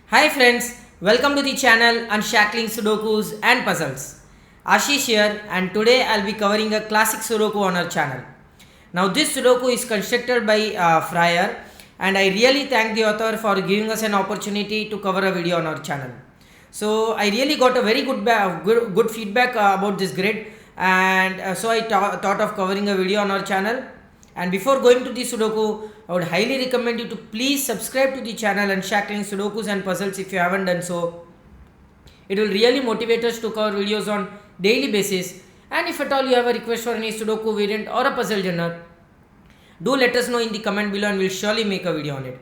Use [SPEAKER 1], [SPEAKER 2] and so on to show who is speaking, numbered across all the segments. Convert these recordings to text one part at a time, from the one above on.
[SPEAKER 1] Hi friends, welcome to the channel Unshackling Sudokus and Puzzles. Ashish here, and today I'll be covering a classic Sudoku on our channel. Now this Sudoku is constructed by Fryer, and I really thank the author for giving us an opportunity to cover a video on our channel. So I really got a very good feedback about this grid, and so I thought of covering a video on our channel. And before going to the Sudoku, I would highly recommend you to please subscribe to the channel Unshackling Sudokus and Puzzles if you haven't done so. It will really motivate us to cover videos on daily basis. And if at all you have a request for any Sudoku variant or a puzzle genre, do let us know in the comment below and we'll surely make a video on it.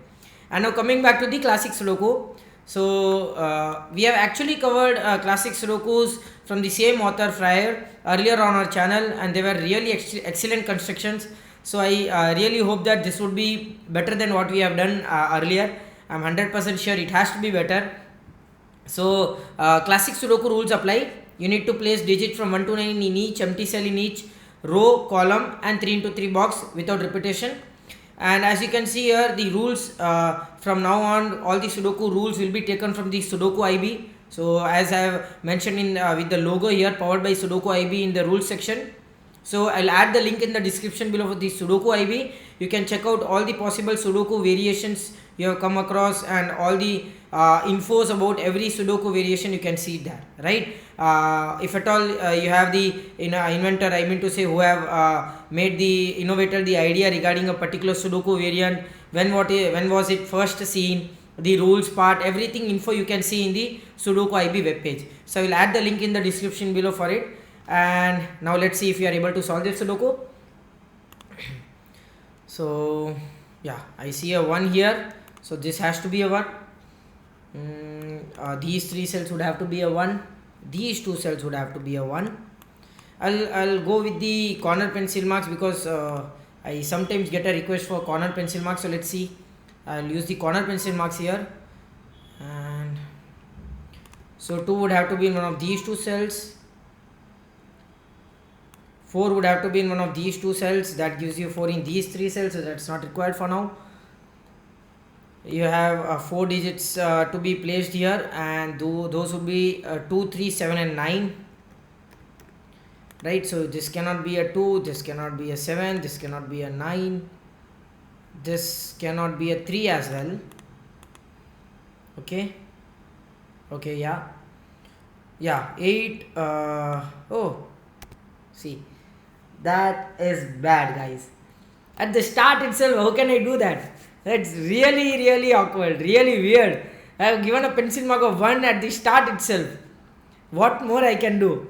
[SPEAKER 1] And now coming back to the classic Sudoku. So we have actually covered classic Sudokus from the same author Fryer earlier on our channel, and they were really excellent constructions. So I really hope that this would be better than what we have done earlier. I'm 100% sure it has to be better. So classic Sudoku rules apply. You need to place digit from 1 to 9 in each empty cell in each row, column and 3 into 3 box without repetition. And as you can see here, the rules from now on, all the Sudoku rules will be taken from the Sudoku IB. So as I have mentioned in with the logo here, powered by Sudoku IB in the rules section. So I'll add the link in the description below for the Sudoku IB. You can check out all the possible Sudoku variations you have come across, and all the infos about every Sudoku variation you can see there, right? If at all you have the inventor, I mean to say, who have made the innovator the idea regarding a particular Sudoku variant, when was it first seen, the rules part, everything info you can see in the Sudoku IB webpage. So I will add the link in the description below for it. And now let's see if we are able to solve this Sudoku. So yeah, I see a 1 here, so this has to be a 1. These 3 cells would have to be a 1, these 2 cells would have to be a 1. I'll go with the corner pencil marks because I sometimes get a request for corner pencil marks. So let's see, I'll use the corner pencil marks here. And so 2 would have to be in one of these 2 cells, 4 would have to be in one of these 2 cells, that gives you 4 in these 3 cells, so that's not required for now. You have 4 digits to be placed here, and those would be 2, 3, 7 and 9, right? So this cannot be a 2, this cannot be a 7, this cannot be a 9, this cannot be a 3 as well. Okay, yeah, 8. Oh, see, that is bad, guys. At the start itself, how can I do that? That's really awkward, really weird. I have given a pencil mark of 1 at the start itself. What more I can do?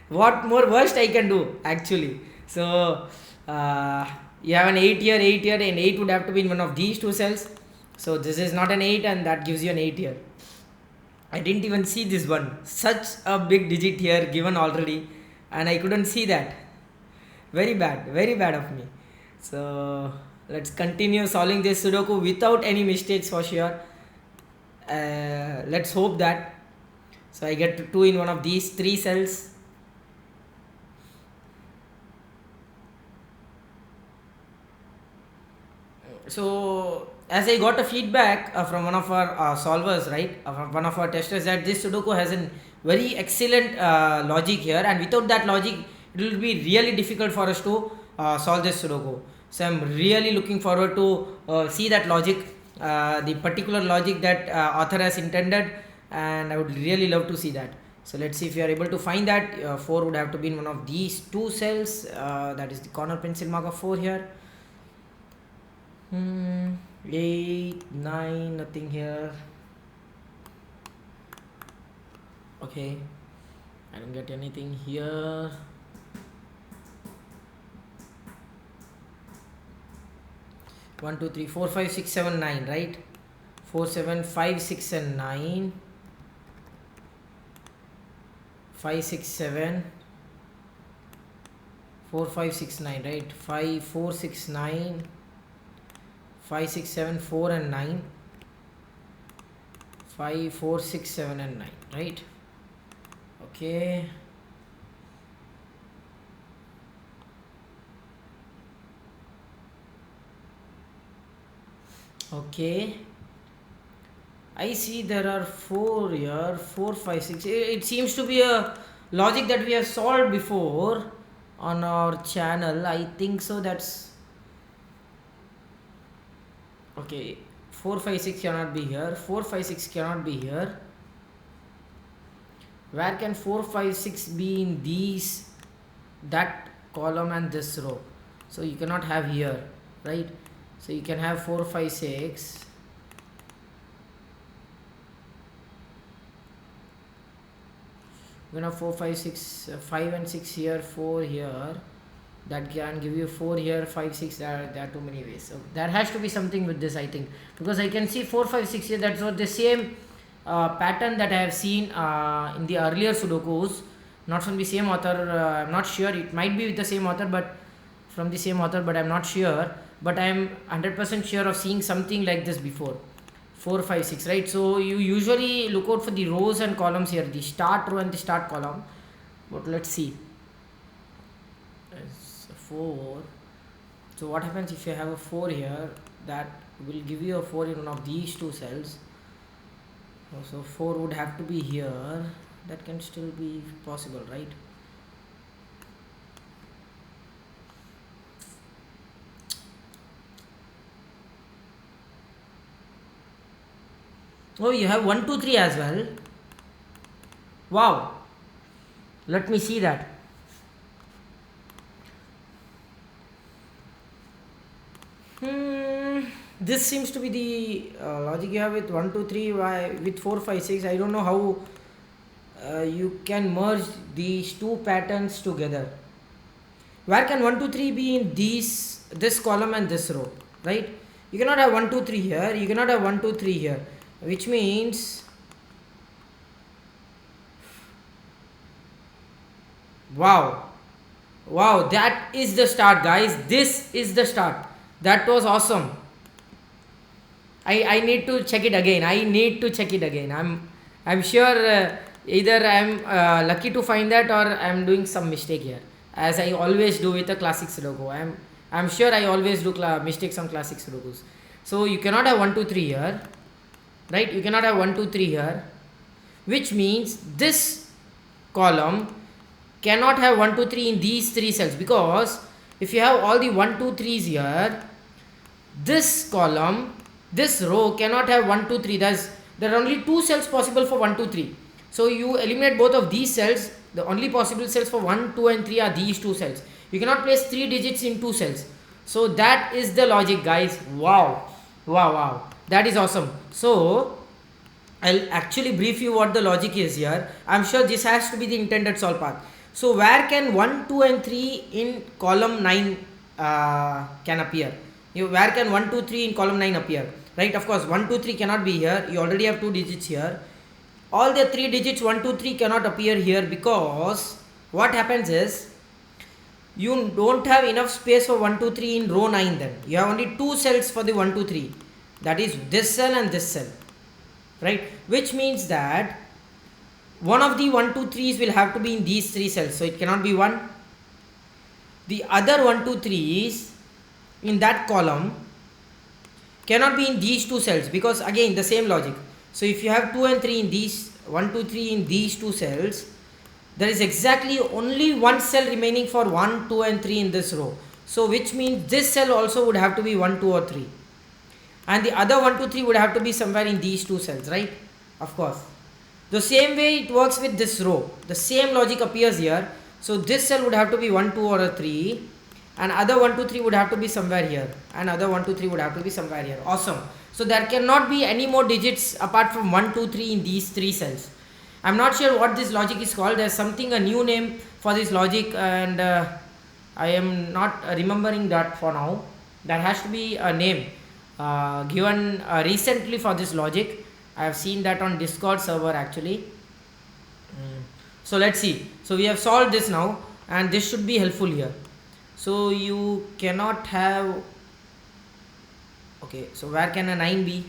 [SPEAKER 1] What more worst I can do, actually? So you have an 8 here, and 8 would have to be in one of these 2 cells. So this is not an 8, and that gives you an 8 here. I didn't even see this one. Such a big digit here given already, and I couldn't see that. Very bad of me. So let's continue solving this Sudoku without any mistakes for sure. Let's hope that. So I get 2 in one of these 3 cells. So as I got a feedback from one of our solvers, right, from one of our testers, that this Sudoku has a very excellent logic here, and without that logic it will be really difficult for us to solve this Sudoku. So I'm really looking forward to see that logic, the particular logic that author has intended, and I would really love to see that. So let's see if we are able to find that. 4 would have to be in one of these 2 cells, that is the corner pencil mark of 4 here. 8, 9, nothing here. Okay, I don't get anything here. 1, 2, 3, 4, 5, 6, 7, 9, right? 4, 7, 5, 6 and 9. 5, 6, 7. 4, 5, 6, 9, right? 5, 4, 6, 9. 5, 6, 7, 4 and 9. 5, 4, 6, 7 and 9, right? Okay. Okay, I see there are 4 here, 4, 5, 6. It seems to be a logic that we have solved before on our channel. I think so. That's okay. 4, 5, 6 cannot be here. 4, 5, 6 cannot be here. Where can 4, 5, 6 be in these, that column and this row? So you cannot have here, right? So you can have 4, 5, 6. We're gonna 4, 5, 6, 5 and 6 here, 4 here. That can give you 4 here, 5, 6. There are too many ways. So there has to be something with this, I think, because I can see 4, 5, 6 here. That's what the same pattern that I have seen in the earlier Sudokus, not from the same author. I'm not sure. It might be with the same author, but from the same author, but I'm not sure. But I'm 100% sure of seeing something like this before. 4, 5, 6, right? So you usually look out for the rows and columns here, the start row and the start column. But let's see. It's 4. So what happens if you have a 4 here? That will give you a 4 in one of these two cells. So 4 would have to be here. That can still be possible, right? Oh, you have 1, 2, 3 as well. Wow. Let me see that. This seems to be the logic you have with 1, 2, 3. Why with 4, 5, 6? I don't know how you can merge these two patterns together. Where can 1, 2, 3 be in this column and this row, right? You cannot have 1, 2, 3 here. You cannot have 1, 2, 3 here, which means, wow, that is the start, guys. This is the start. That was awesome. I need to check it again. I'm sure either I'm lucky to find that, or I'm doing some mistake here, as I always do with a classic Sudoku. I'm sure I always do mistakes on classic Sudokus. So you cannot have 1, 2, 3 here, right? You cannot have 1, 2, 3 here, which means this column cannot have 1, 2, 3 in these 3 cells, because if you have all the 1, 2, 3s here, this column, this row cannot have 1, 2, 3. There are only 2 cells possible for 1, 2, 3. So you eliminate both of these cells. The only possible cells for 1, 2 and 3 are these 2 cells. You cannot place 3 digits in 2 cells. So that is the logic, guys. Wow. That is awesome. So I'll actually brief you what the logic is here. I'm sure this has to be the intended solve path. So where can 1, 2 and 3 in column 9 can appear? Where can 1, 2, 3 in column 9 appear? Right, of course 1, 2, 3 cannot be here. You already have 2 digits here. All the 3 digits 1, 2, 3 cannot appear here, because what happens is you don't have enough space for 1, 2, 3 in row 9. Then you have only 2 cells for the 1, 2, 3. That is this cell and this cell, right? Which means that one of the 1, 2, 3s will have to be in these 3 cells. So it cannot be 1. The other 1, 2, 3s in that column cannot be in these 2 cells, because again the same logic. So if you have 2 and 3 in these 1, 2, 3 in these 2 cells, there is exactly only 1 cell remaining for 1, 2 and 3 in this row. So which means this cell also would have to be 1, 2 or 3, and the other 1, 2, 3 would have to be somewhere in these 2 cells, right? Of course, the same way it works with this row. The same logic appears here. So this cell would have to be 1, 2 or a 3, and other 1, 2, 3 would have to be somewhere here, and other 1, 2, 3 would have to be somewhere here. Awesome. So there cannot be any more digits apart from 1, 2, 3 in these 3 cells. I'm not sure what this logic is called. There's something, a new name for this logic, and I am not remembering that for now. There has to be a name given recently for this logic. I have seen that on Discord server actually. So let's see. So we have solved this now, and this should be helpful here. So you cannot have, okay, so where can a 9 be?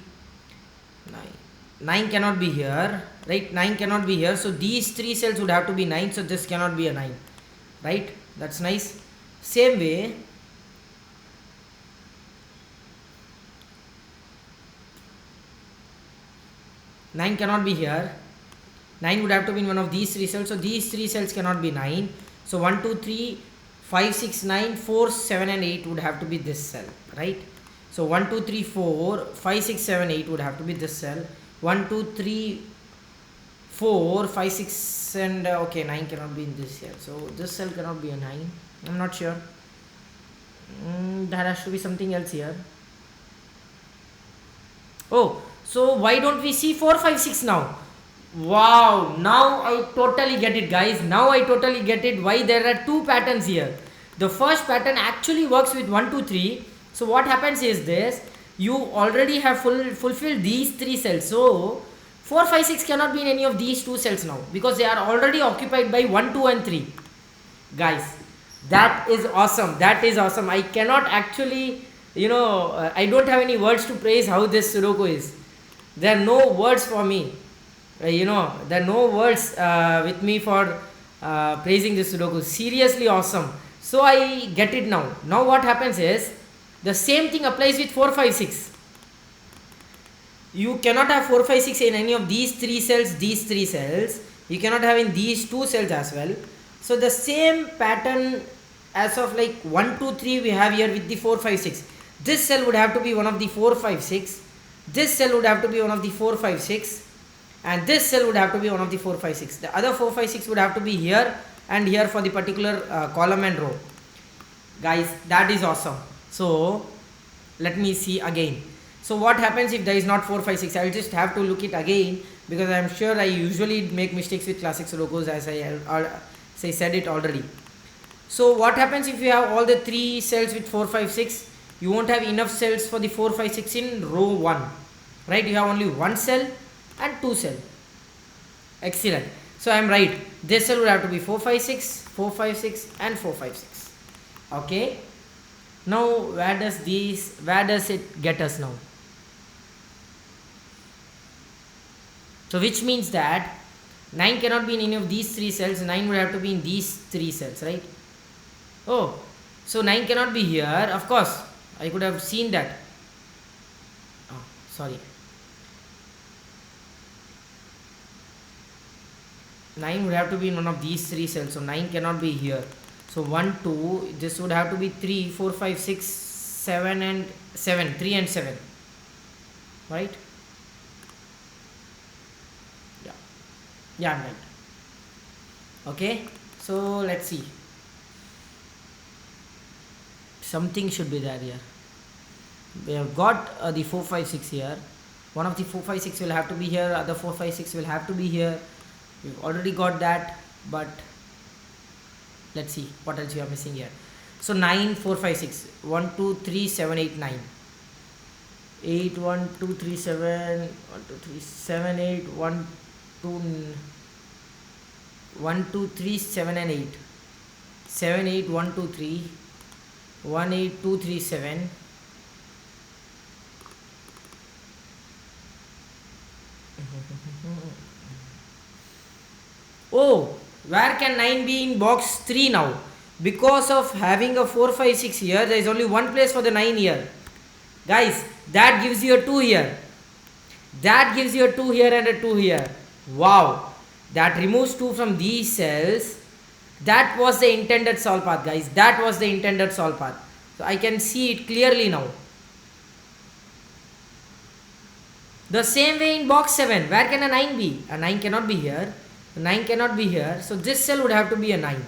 [SPEAKER 1] 9 cannot be here, right? 9 cannot be here. So these 3 cells would have to be 9. So this cannot be a 9, right? That's nice. Same way, 9 cannot be here. 9 would have to be in one of these three cells. So these three cells cannot be 9. So 1, 2, 3, 5, 6, 9, 4, 7 and 8 would have to be this cell, right? So 1, 2, 3, 4, 5, 6, 7, 8 would have to be this cell. 1, 2, 3, 4, 5, 6 and okay, 9 cannot be in this here. So this cell cannot be a 9. I'm not sure. There has to be something else here. Oh, so why don't we see 4, 5, 6 now? Wow, now I totally get it, guys. Now I totally get it why there are two patterns here. The first pattern actually works with 1, 2, 3. So what happens is this, you already have fulfilled these three cells. So 4, 5, 6 cannot be in any of these two cells now because they are already occupied by 1, 2 and 3. Guys, that is awesome. That is awesome. I cannot actually, I don't have any words to praise how this Sudoku is. There are no words for me. There are no words with me for praising this Sudoku. Seriously awesome. So I get it now. Now what happens is, the same thing applies with 4, 5, 6. You cannot have 4, 5, 6 in any of these three cells, these three cells. You cannot have in these two cells as well. So the same pattern as of like 1, 2, 3 we have here with the 4, 5, 6. This cell would have to be one of the 4, 5, 6. This cell would have to be one of the 4, 5, 6. And this cell would have to be one of the 4, 5, 6. The other 4, 5, 6 would have to be here and here for the particular column and row. Guys, that is awesome. So let me see again. So what happens if there is not 4, 5, 6? I will just have to look it again because I am sure I usually make mistakes with classic Sudokus, as I said it already. So what happens if you have all the three cells with 4, 5, 6? You won't have enough cells for the 4, 5, 6 in row 1. Right? You have only one cell and two cell. Excellent. So I am right. This cell would have to be 4, 5, 6, 4, 5, 6 and 4, 5, 6. Okay. Now where does it get us now? So which means that 9 cannot be in any of these three cells. 9 would have to be in these three cells, right? Oh, so 9 cannot be here. Of course, I could have seen that. Oh, sorry. 9 would have to be in one of these three cells. So 9 cannot be here. So 1, 2, this would have to be 3, 4, 5, 6, 7 and 7. 3 and 7. Right? Yeah, I'm right. Okay, so let's see. Something should be there here. We have got the 4, 5, 6 here. One of the 4, 5, 6 will have to be here. Other 4, 5, 6 will have to be here. We've already got that, but let's see what else we are missing here. So 9, 4, 5, 6. 1, 2, 3, 7, 8, 9. 8, 1, 2, 3, 7. 1, 2, 3, 7, 8. 1, 2, 3, 7 and 8. 7, 8, 1, 2, 3. 1, 8, 2, 3, 7. Oh, where can 9 be in box 3 now? Because of having a 4, 5, 6 here, there is only one place for the 9 here. Guys, that gives you a 2 here. That gives you a 2 here and a 2 here. Wow. That removes 2 from these cells. That was the intended solve path, guys. That was the intended solve path. So I can see it clearly now. The same way in box 7. Where can a 9 be? A 9 cannot be here. A 9 cannot be here. So this cell would have to be a 9.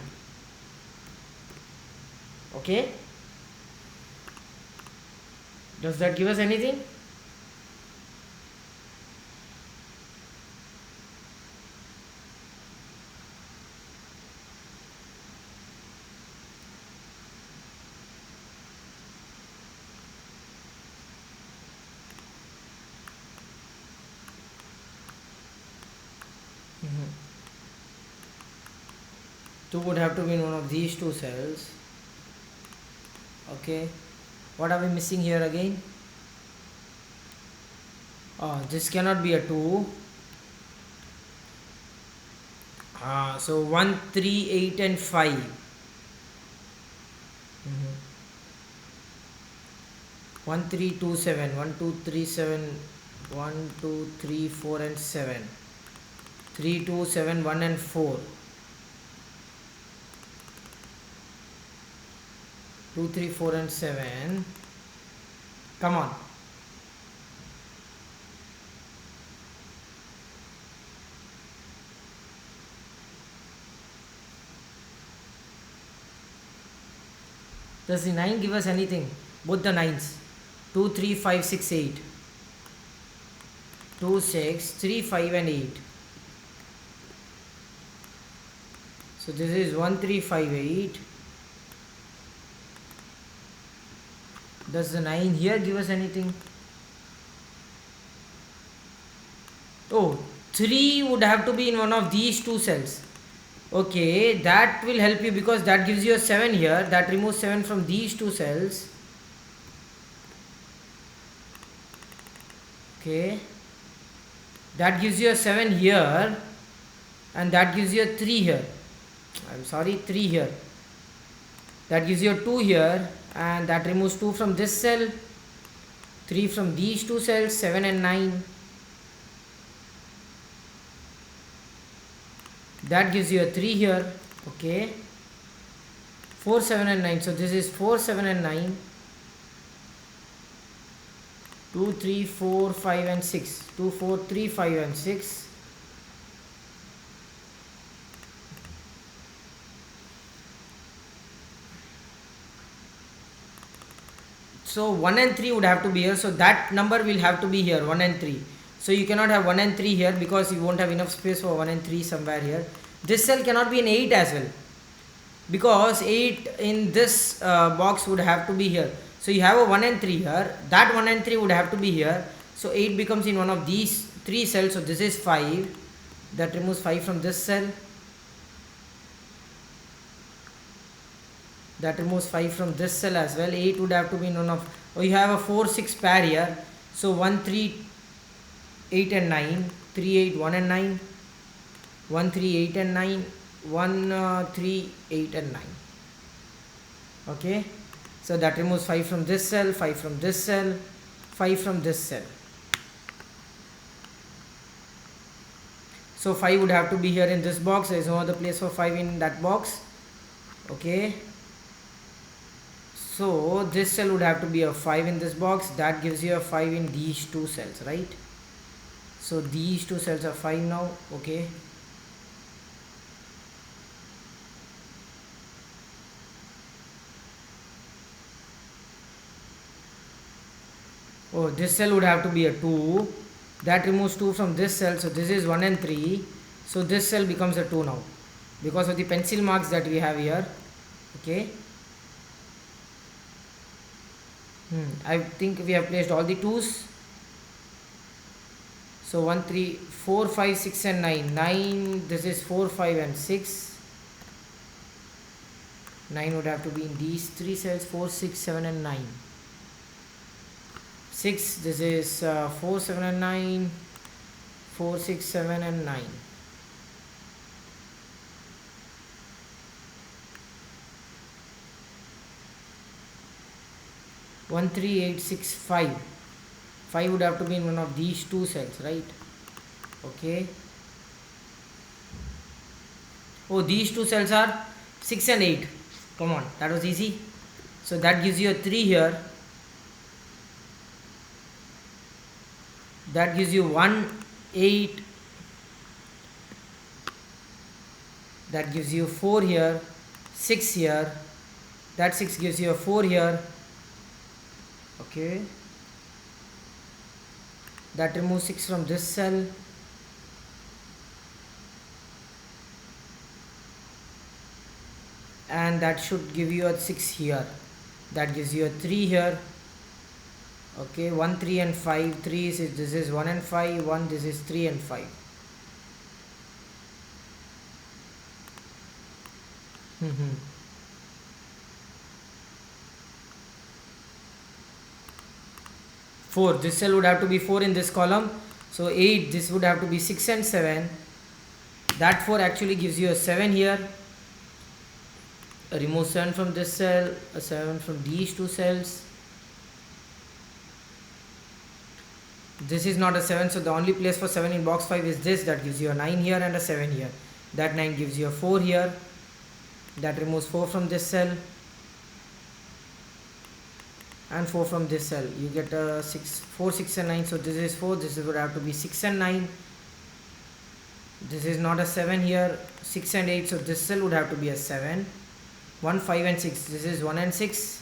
[SPEAKER 1] Okay. Does that give us anything? Two would have to be in one of these two cells. Okay, what are we missing here again? Oh, this cannot be a 2. So 1, 3, 8 and 5. 1, 3, 2, 7. 1, 2, 3, 7. 1 2 3 4 and 7. 3 2 7 1 and 4. 2 3 4 and 7. Come on. Does the 9 give us anything? Both the 9s. 2 3 5 6 8. 2 6 3 5 and 8. So this is 1 3 5 8. Does the 9 here give us anything? Oh, 3 would have to be in one of these two cells. Okay, that will help you because that gives you a 7 here. That removes 7 from these two cells. Okay, that gives you a 7 here, and that gives you a 3 here. I'm sorry, 3 here. That gives you a 2 here, and that removes 2 from this cell, 3 from these two cells, 7 and 9. That gives you a 3 here. Okay, 4 7 and 9. So this is 4 7 and 9. 2 3 4 5 and 6. 2 4 3 5 and 6. So 1 and 3 would have to be here. So that number will have to be here, 1 and 3. So you cannot have 1 and 3 here because you won't have enough space for 1 and 3 somewhere here. This cell cannot be in 8 as well, because 8 in this box would have to be here. So you have a 1 and 3 here. That 1 and 3 would have to be here. So 8 becomes in one of these 3 cells. So this is 5. That removes 5 from this cell. That removes 5 from this cell as well. 8 would have to be in one of... Oh, you have a 4 6 pair here. So 1 3 8 and 9. 3 8 1 and 9. 1 3 8 and 9. 1 3 8 and 9. Okay. So that removes 5 from this cell, 5 from this cell, 5 from this cell. So 5 would have to be here in this box. There is no other place for 5 in that box. Okay. So this cell would have to be a 5 in this box. That gives you a 5 in these two cells, right? So these two cells are 5 now. Okay. Oh, this cell would have to be a 2. That removes 2 from this cell. So this is 1 and 3. So this cell becomes a 2 now, because of the pencil marks that we have here. Okay. I think we have placed all the 2's. So 1 3 4 5 6 and 9. 9, this is 4 5 and 6. 9 would have to be in these 3 cells, 4 6 7 and 9. 6, this is 4 7 and 9. 4 6 7 and 9. One 3 8 6 5. 5 would have to be in one of these two cells, right? Okay. Oh, these two cells are 6 and 8. Come on, that was easy. So that gives you a 3 here. That gives you 1 8. That gives you 4 here, 6 here. That 6 gives you a 4 here. Okay. That removes 6 from this cell. And that should give you a 6 here. That gives you a 3 here. Okay, 1 3 and 5. 3 is, this is 1 and 5. 1, this is 3 and 5. Four, this cell would have to be 4 in this column. So 8, this would have to be 6 and 7. That 4 actually gives you a 7 here. Remove 7 from this cell, a 7 from these two cells. This is not a 7, so the only place for 7 in box 5 is this. That gives you a 9 here and a 7 here. That 9 gives you a 4 here. That removes 4 from this cell and 4 from this cell. You get a 4, 6 and 9. So this is 4. This would have to be 6 and 9. This is not a 7 here. 6 and 8. So this cell would have to be a 7. 1, 5 and 6. This is 1 and 6.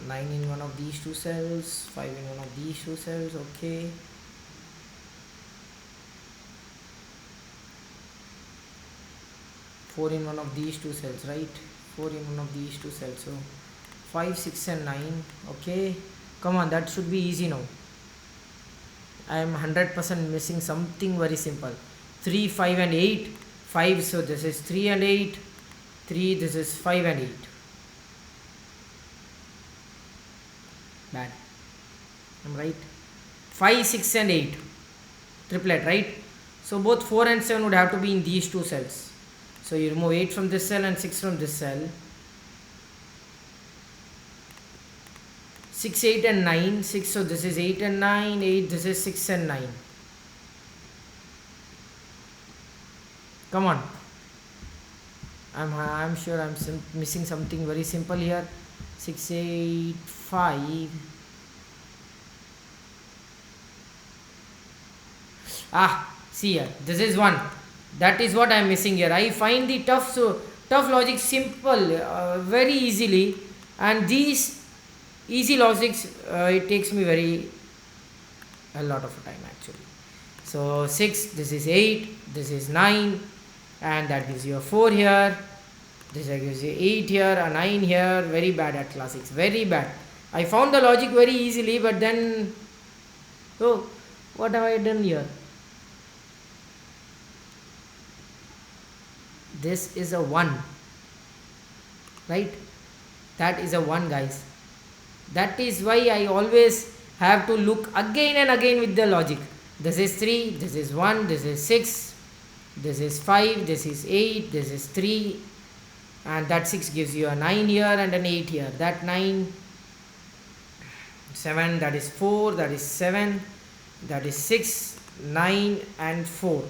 [SPEAKER 1] 9 in one of these two cells. 5 in one of these two cells. Okay. Four in one of these two cells, right? 4 in one of these two cells. So 5, 6 and 9. Okay, come on, that should be easy now. I am 100% missing something very simple. 3, 5 and 8. 5, so this is 3 and 8. 3, this is 5 and 8. Bad. I'm right. 5, 6 and 8. Triplet, right? So both 4 and 7 would have to be in these two cells. So you remove 8 from this cell and 6 from this cell. 6, 8 and 9. 6, so this is 8 and 9. 8, this is 6 and 9. Come on. I'm sure I'm missing something very simple here. 6, 8, 5. See here. This is 1. That is what I am missing here. I find the tough logic simple very easily, and these easy logics it takes me a lot of time actually. So 6, this is 8, this is 9, and that gives you a 4 here. This gives you 8 here, a 9 here. Very bad at classics, very bad. I found the logic very easily, but then, oh, what have I done here? This is a 1, right? That is a 1, guys. That is why I always have to look again and again with the logic. This is 3, this is 1, this is 6, this is 5, this is 8, this is 3, and that 6 gives you a 9 here and an 8 here. That 9, 7, that is 4, that is 7, that is 6, 9 and 4.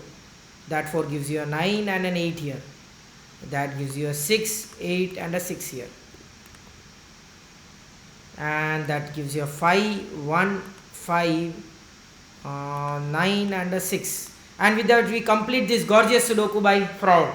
[SPEAKER 1] That 4 gives you a 9 and an 8 here. That gives you a 6, 8 and a 6 here. And that gives you a 5, 1, 5, 9 and a 6. And with that we complete this gorgeous Sudoku by fraud.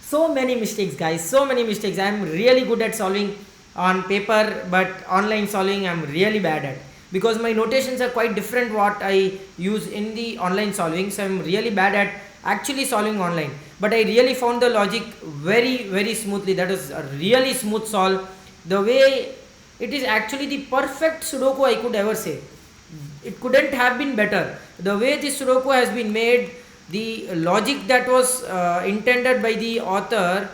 [SPEAKER 1] So many mistakes, guys, so many mistakes. I am really good at solving on paper, but online solving I am really bad at, because my notations are quite different what I use in the online solving. So I am really bad at actually solving online, but I really found the logic very smoothly. That is a really smooth solve. The way it is actually the perfect Sudoku I could ever say. It couldn't have been better. The way this Sudoku has been made, the logic that was intended by the author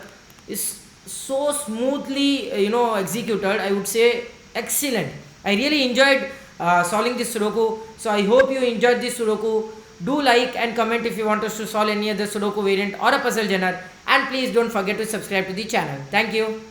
[SPEAKER 1] is so smoothly executed. I would say excellent. I really enjoyed solving this Sudoku. So I hope you enjoyed this Sudoku. Do like and comment if you want us to solve any other Sudoku variant or a puzzle genre, and please don't forget to subscribe to the channel. Thank you.